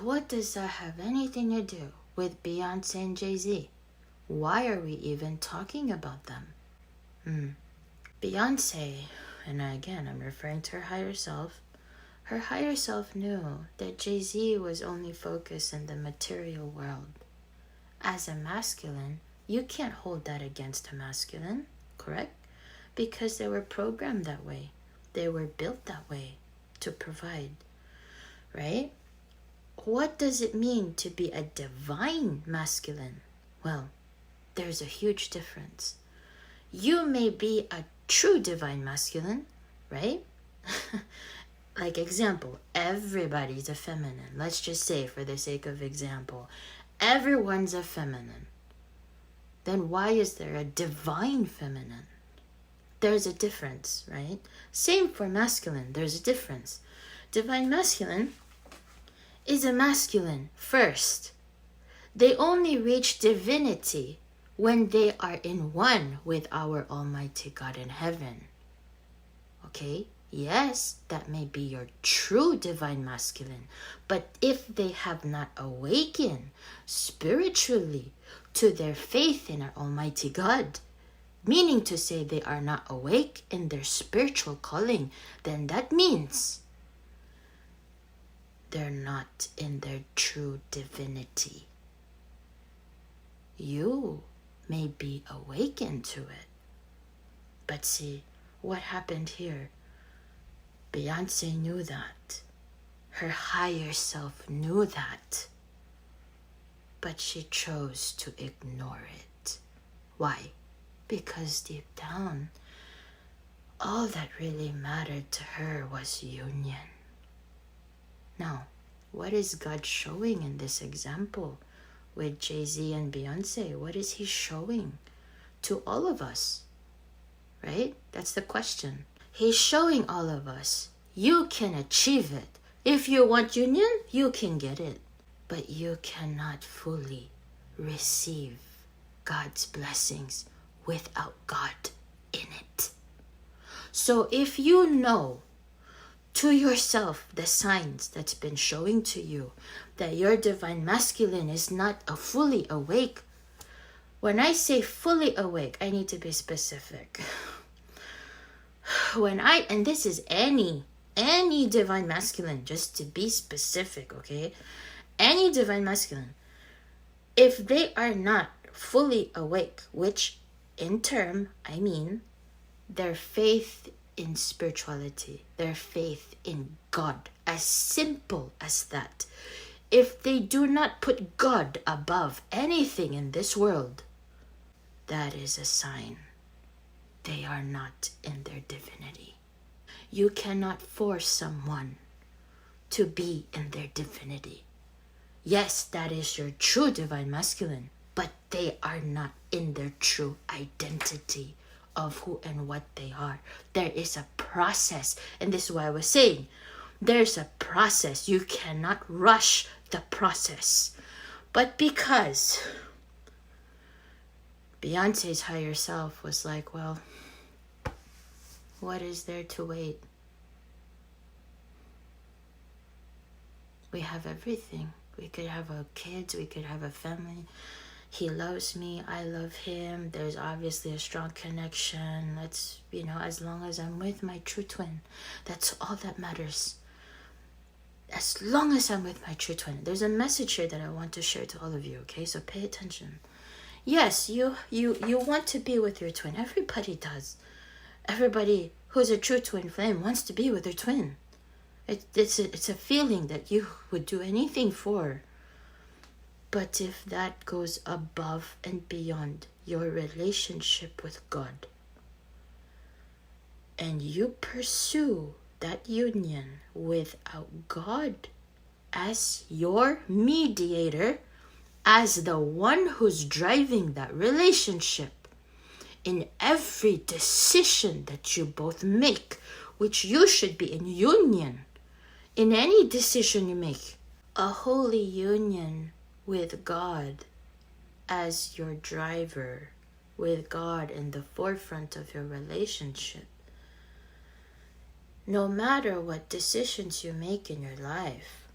what does that have anything to do with Beyonce and JayZ? Why are we even talking about them? Beyonce, and again, I'm referring to her higher self knew that JayZ was only focused in the material world. As a masculine, you can't hold that against a masculine, correct? Because they were programmed that way. They were built that way to provide, right? What does it mean to be a divine masculine? Well, there's a huge difference. You may be a true divine masculine, right? Like example, everybody's a feminine. Let's just say, for the sake of example, everyone's a feminine. Then why is there a divine feminine? There's a difference, right? Same for masculine, there's a difference. Divine masculine is a masculine first. They only reach divinity when they are in one with our Almighty God in heaven. Okay? Yes, that may be your true divine masculine. But if they have not awakened spiritually to their faith in our Almighty God, meaning to say they are not awake in their spiritual calling, then that means they're not in their true divinity. You may be awakened to it. But see, what happened here? Beyonce knew that. Her higher self knew that. But she chose to ignore it. Why? Because deep down, all that really mattered to her was union. Now, what is God showing in this example with JayZ and Beyonce? What is he showing to all of us? Right? That's the question. He's showing all of us, you can achieve it. If you want union, you can get it. But you cannot fully receive God's blessings without God in it. So if you know to yourself the signs that's been showing to you that your divine masculine is not a fully awake. When I say fully awake, I need to be specific. And this is any divine masculine, just to be specific, okay? Any divine masculine, if they are not fully awake, which in term, I mean their faith in spirituality, their faith in God, as simple as that. If they do not put God above anything in this world, that is a sign they are not in their divinity. You cannot force someone to be in their divinity. Yes, that is your true divine masculine, but they are not in their true identity of who and what they are. There is a process, and this is why I was saying, there's a process. You cannot rush the process. But because Beyonce's higher self was like, well, what is there to wait? We have everything. We could have our kids, we could have a family. He loves me, I love him. There's obviously a strong connection. Let's, as long as I'm with my true twin, that's all that matters. As long as I'm with my true twin. There's a message here that I want to share to all of you, okay? So pay attention. Yes, you want to be with your twin. Everybody does. Everybody who's a true twin flame wants to be with their twin. It's a feeling that you would do anything for. But if that goes above and beyond your relationship with God, and you pursue that union without God as your mediator, as the one who's driving that relationship in every decision that you both make, which you should be in union in any decision you make, a holy union with God as your driver, with God in the forefront of your relationship. No matter what decisions you make in your life,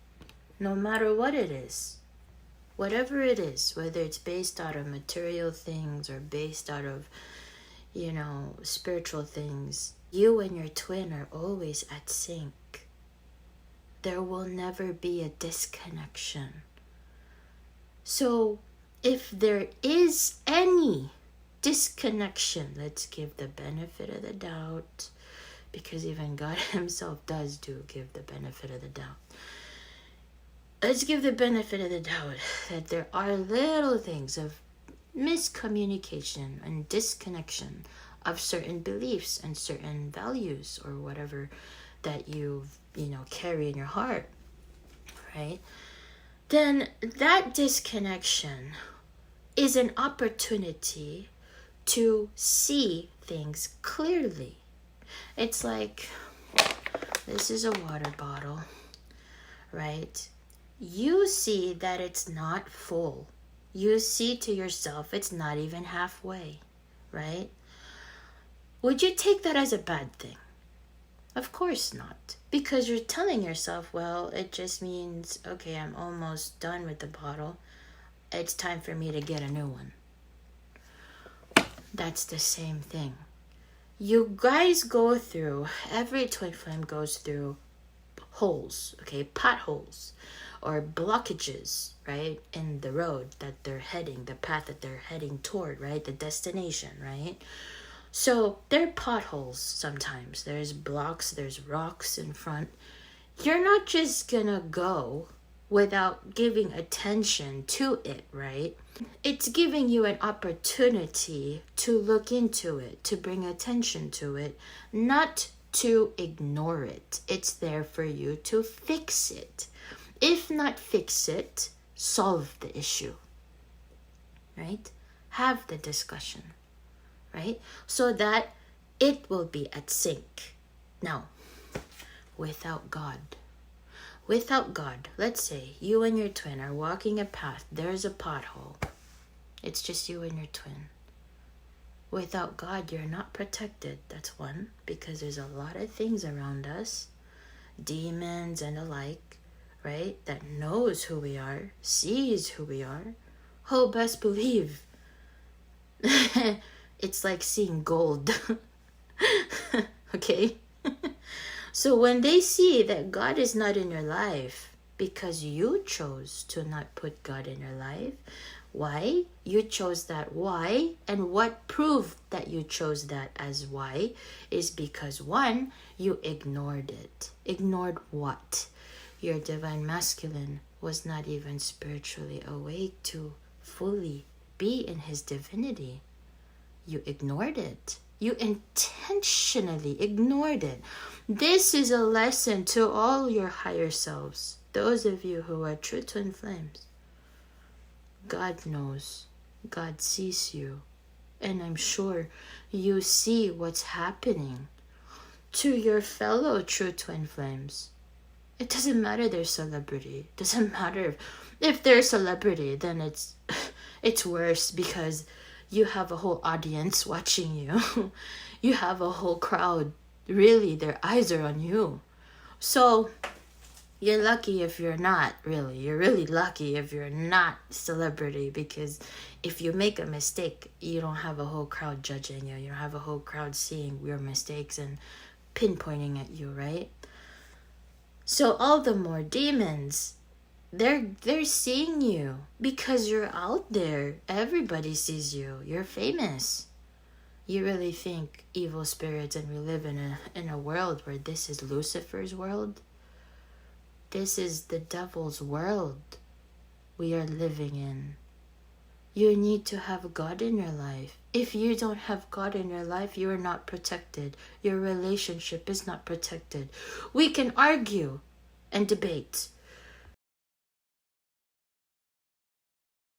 no matter what it is. Whatever it is, whether it's based out of material things or based out of, spiritual things, you and your twin are always at sync. There will never be a disconnection. So if there is any disconnection, let's give the benefit of the doubt, because even God himself does give the benefit of the doubt. Let's give the benefit of the doubt that there are little things of miscommunication and disconnection of certain beliefs and certain values or whatever that you carry in your heart, right? Then that disconnection is an opportunity to see things clearly. It's like, this is a water bottle, right? You see that it's not full. You see to yourself it's not even halfway, right? Would you take that as a bad thing? Of course not. Because you're telling yourself, well, it just means, okay, I'm almost done with the bottle. It's time for me to get a new one. That's the same thing. You guys go through, every twin flame goes through holes, okay, potholes or blockages, right, in the road that they're heading, the path that they're heading toward, right, the destination, right? So there are potholes sometimes. There's blocks, there's rocks in front. You're not just gonna go without giving attention to it, right? It's giving you an opportunity to look into it, to bring attention to it, not to ignore it. It's there for you to fix it. If not fix it, solve the issue, right? Have the discussion, right? So that it will be at sync. Now, without God, let's say you and your twin are walking a path, there's a pothole. It's just you and your twin. Without God, you're not protected. That's one, because there's a lot of things around us, demons and the like, right? That knows who we are, sees who we are. Oh, best believe. It's like seeing gold. Okay? So when they see that God is not in your life because you chose to not put God in your life, why? You chose that. Why? And what proved that you chose that as why is because, one, you ignored it. Ignored what? Your divine masculine was not even spiritually awake to fully be in his divinity. You ignored it. You intentionally ignored it. This is a lesson to all your higher selves. Those of you who are true twin flames. God knows. God sees you. And I'm sure you see what's happening to your fellow true twin flames. It doesn't matter their celebrity. It doesn't matter if they're a celebrity, then it's worse because you have a whole audience watching you. You have a whole crowd. Really, their eyes are on you. So you're lucky if you're not, really. You're really lucky if you're not celebrity, because if you make a mistake, you don't have a whole crowd judging you. You don't have a whole crowd seeing your mistakes and pinpointing at you, right? So all the more demons, they're seeing you because you're out there. Everybody sees you. You're famous. You really think evil spirits, and we live in a world where this is Lucifer's world? This is the devil's world we are living in. You need to have God in your life. If you don't have God in your life, you are not protected. Your relationship is not protected. We can argue and debate.